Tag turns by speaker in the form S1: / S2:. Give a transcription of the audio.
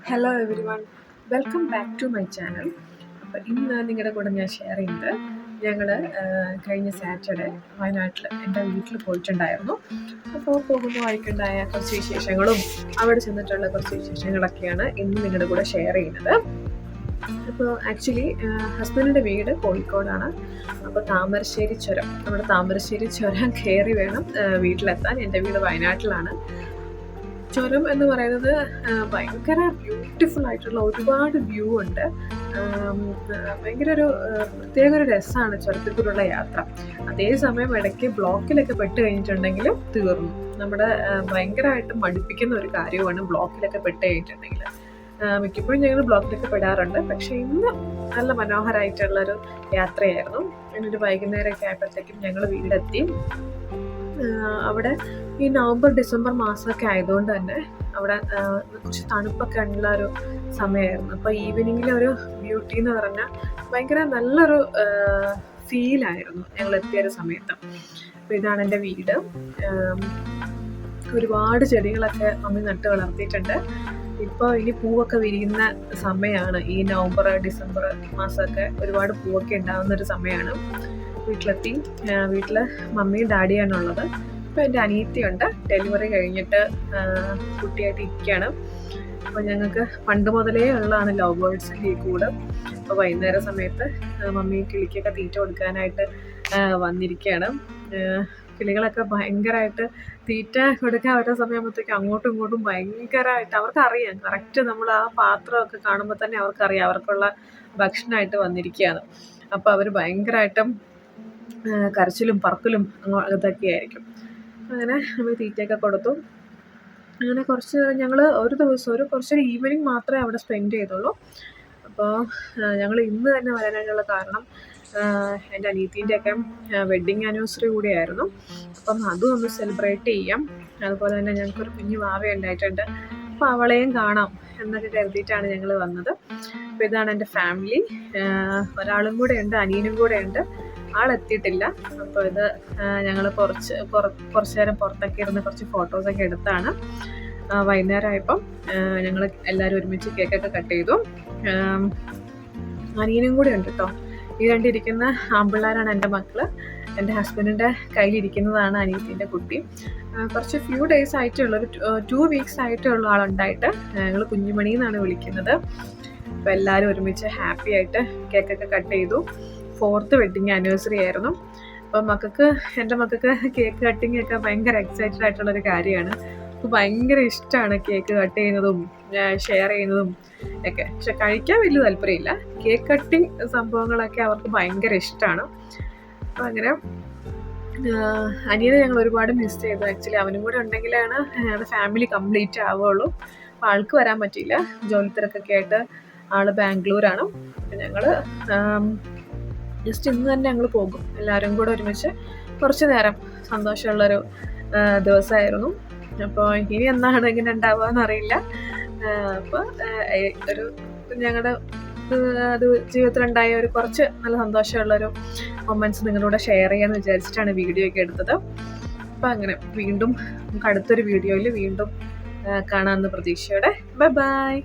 S1: Hello everyone, welcome back to my channel. അപ്പോൾ ഇന്ന് നിങ്ങളുടെ കൂടെ ഞാൻ ഷെയർ ചെയ്യുന്നത് ഞങ്ങൾ കഴിഞ്ഞ സാറ്റർഡേ വയനാട്ടിൽ എൻ്റെ വീട്ടിൽ പോയിട്ടുണ്ടായിരുന്നു. അപ്പോൾ പോകുന്ന വഴിക്കുണ്ടായ കുറച്ച് വിശേഷങ്ങളും അവിടെ ചെന്നിട്ടുള്ള കുറച്ച് വിശേഷങ്ങളൊക്കെയാണ് ഇന്ന് നിങ്ങളുടെ കൂടെ ഷെയർ ചെയ്യുന്നത്. അപ്പോൾ ആക്ച്വലി ഹസ്ബൻഡിൻ്റെ വീട് കോഴിക്കോടാണ്. അപ്പോൾ താമരശ്ശേരി ചുരം, നമ്മുടെ താമരശ്ശേരി ചുരം കയറി വേണം വീട്ടിലെത്താൻ. എൻ്റെ വീട് വയനാട്ടിലാണ്. ചുരം എന്ന് പറയുന്നത് ഭയങ്കര ബ്യൂട്ടിഫുൾ ആയിട്ടുള്ള ഒരുപാട് വ്യൂ ഉണ്ട്. ഭയങ്കര ഒരു പ്രത്യേക ഒരു രസമാണ് ചുരത്തിൽക്കൂടെയുള്ള യാത്ര. അതേസമയം ഇടയ്ക്ക് ബ്ലോക്കിലൊക്കെ പെട്ട് കഴിഞ്ഞിട്ടുണ്ടെങ്കിലും തീർന്നു. നമ്മുടെ ഭയങ്കരമായിട്ട് മടുപ്പിക്കുന്ന ഒരു കാര്യമാണ് ബ്ലോക്കിലൊക്കെ പെട്ട് കഴിഞ്ഞിട്ടുണ്ടെങ്കിൽ. മിക്കപ്പോഴും ഞങ്ങൾ ബ്ലോക്കിലൊക്കെ പെടാറുണ്ട്. പക്ഷേ ഇന്ന് നല്ല മനോഹരമായിട്ടുള്ളൊരു യാത്രയായിരുന്നു. അതിനൊരു വൈകുന്നേരമൊക്കെ ആയപ്പോഴത്തേക്കും ഞങ്ങൾ വീടെത്തി. അവിടെ ഈ നവംബർ ഡിസംബർ മാസമൊക്കെ ആയതുകൊണ്ട് തന്നെ അവിടെ കുറച്ച് തണുപ്പൊക്കെ ഉള്ള ഒരു സമയമായിരുന്നു. അപ്പോൾ ഈവനിങ്ങിലെ ഒരു ബ്യൂട്ടി എന്ന് പറഞ്ഞാൽ ഭയങ്കര നല്ലൊരു ഫീലായിരുന്നു ഞങ്ങൾ എത്തിയൊരു സമയത്ത്. അപ്പോൾ ഇതാണ് എൻ്റെ വീട്. ഒരുപാട് ചെടികളൊക്കെ മമ്മി നട്ട് വളർത്തിയിട്ടുണ്ട്. ഇപ്പോൾ ഇനി പൂവൊക്കെ വിരിയുന്ന സമയമാണ്. ഈ നവംബർ ഡിസംബർ മാസമൊക്കെ ഒരുപാട് പൂവൊക്കെ ഉണ്ടാകുന്നൊരു സമയമാണ്. വീട്ടിലെത്തി. വീട്ടിൽ മമ്മിയും ഡാഡിയാണുള്ളത്. ഇപ്പോൾ എൻ്റെ അനിയത്തിയുണ്ട്. ഡെലിവറി കഴിഞ്ഞിട്ട് കുട്ടിയായിട്ട് ഇരിക്കുകയാണ്. അപ്പോൾ ഞങ്ങൾക്ക് പണ്ട് മുതലേ ഉള്ളതാണ് ലവ് ബേർഡ്സിൻ്റെ ഈ കൂട്. അപ്പോൾ വൈകുന്നേര സമയത്ത് മമ്മി കിളിക്കൊക്കെ തീറ്റ കൊടുക്കാനായിട്ട് വന്നിരിക്കുകയാണ്. കിളികളൊക്കെ ഭയങ്കരമായിട്ട് തീറ്റ കൊടുക്കാൻ വരുന്ന സമയമാകുമ്പോഴത്തേക്ക് അങ്ങോട്ടും ഇങ്ങോട്ടും ഭയങ്കരമായിട്ട് അവർക്കറിയാം. കറക്റ്റ് നമ്മൾ ആ പാത്രമൊക്കെ കാണുമ്പോൾ തന്നെ അവർക്കറിയാം അവർക്കുള്ള ഭക്ഷണമായിട്ട് വന്നിരിക്കുകയാണ്. അപ്പോൾ അവർ ഭയങ്കരമായിട്ടും കരച്ചിലും പറക്കലും ഇതൊക്കെ ആയിരിക്കും. അങ്ങനെ നമ്മൾ തീറ്റയൊക്കെ കൊടുത്തു. അങ്ങനെ കുറച്ച് ഞങ്ങൾ ഒരു ദിവസം കുറച്ചൊരു ഈവനിങ് മാത്രമേ അവിടെ സ്പെൻഡ് ചെയ്തുള്ളൂ. അപ്പോൾ ഞങ്ങൾ ഇന്ന് തന്നെ വരാനായിട്ടുള്ള കാരണം എൻ്റെ അനിയത്തീൻ്റെയൊക്കെ വെഡ്ഡിങ് ആനിവേഴ്സറി കൂടിയായിരുന്നു. അപ്പം അതും ഒന്ന് സെലിബ്രേറ്റ് ചെയ്യാം. അതുപോലെ തന്നെ ഞങ്ങൾക്കൊരു കുഞ്ഞു വാവ ഉണ്ടായിട്ടുണ്ട്. അപ്പോൾ അവളെയും കാണാം എന്നൊക്കെ കരുതിയിട്ടാണ് ഞങ്ങൾ വന്നത്. അപ്പോൾ ഇതാണ് എൻ്റെ ഫാമിലി. ഒരാളും കൂടെ ഉണ്ട്, അനിയനും കൂടെ ഉണ്ട്. ആളെത്തിയിട്ടില്ല. അപ്പോൾ ഇത് ഞങ്ങൾ കുറച്ച് നേരം പുറത്തൊക്കെ ഇരുന്ന് കുറച്ച് ഫോട്ടോസൊക്കെ എടുത്താണ്. വൈകുന്നേരമായപ്പം ഞങ്ങൾ എല്ലാവരും ഒരുമിച്ച് കേക്കൊക്കെ കട്ട് ചെയ്തു. അനിയനും കൂടെ ഉണ്ട് കേട്ടോ. ഈ രണ്ടിരിക്കുന്ന ആൺപിള്ളേരാണ് എൻ്റെ മക്കൾ. എൻ്റെ ഹസ്ബൻഡിൻ്റെ കയ്യിലിരിക്കുന്നതാണ് അനിയത്തിൻ്റെ കുട്ടി. കുറച്ച് ഫ്യൂ ഡേയ്സ് ആയിട്ടുള്ള ഒരു 2 വീക്സ് ആയിട്ടുള്ള ആളുണ്ടായിട്ട് ഞങ്ങൾ കുഞ്ഞുമണി എന്നാണ് വിളിക്കുന്നത്. അപ്പോൾ എല്ലാവരും ഒരുമിച്ച് ഹാപ്പി ആയിട്ട് കേക്കൊക്കെ കട്ട് ചെയ്തു. 4th വെഡ്ഡിങ് ആനിവേഴ്സറി ആയിരുന്നു. അപ്പോൾ എൻ്റെ മക്കൾക്ക് കേക്ക് കട്ടിങ് ഒക്കെ ഭയങ്കര എക്സൈറ്റഡ് ആയിട്ടുള്ളൊരു കാര്യമാണ്. അപ്പോൾ ഭയങ്കര ഇഷ്ടമാണ് കേക്ക് കട്ട് ചെയ്യുന്നതും ഷെയർ ചെയ്യുന്നതും ഒക്കെ. പക്ഷെ കഴിക്കാൻ വലിയ താല്പര്യമില്ല. കേക്ക് കട്ടിങ് സംഭവങ്ങളൊക്കെ അവർക്ക് ഭയങ്കര ഇഷ്ടമാണ്. അപ്പോൾ അങ്ങനെ അനിയനെ ഞങ്ങൾ ഒരുപാട് മിസ് ചെയ്തു. ആക്ച്വലി അവനും കൂടെ ഉണ്ടെങ്കിലാണ് ഞങ്ങളുടെ ഫാമിലി കംപ്ലീറ്റ് ആവുകയുള്ളൂ. അപ്പോൾ ആൾക്ക് വരാൻ പറ്റിയില്ല. ജോലി തിരക്കൊക്കെ ആയിട്ട് ആൾ ബാംഗ്ലൂരാണ്. അപ്പോൾ ഞങ്ങൾ ജസ്റ്റ് ഇന്ന് തന്നെ ഞങ്ങൾ പോകും. എല്ലാവരും കൂടെ ഒരുമിച്ച് കുറച്ച് നേരം സന്തോഷമുള്ളൊരു ദിവസമായിരുന്നു. അപ്പോൾ ഇനി എന്നാണ് ഇങ്ങനെ ഉണ്ടാവുക എന്നറിയില്ല. അപ്പോൾ ഒരു ഞങ്ങളുടെ ജീവിതത്തിലുണ്ടായ ഒരു കുറച്ച് നല്ല സന്തോഷമുള്ളൊരു മൊമെൻറ്റ്സ് നിങ്ങളോട് ഷെയർ ചെയ്യാമെന്ന് വിചാരിച്ചിട്ടാണ് വീഡിയോ ഒക്കെ എടുത്തത്. അപ്പോൾ അങ്ങനെ വീണ്ടും നമുക്ക് അടുത്തൊരു വീഡിയോയിൽ വീണ്ടും കാണാമെന്ന പ്രതീക്ഷയോടെ ബൈ.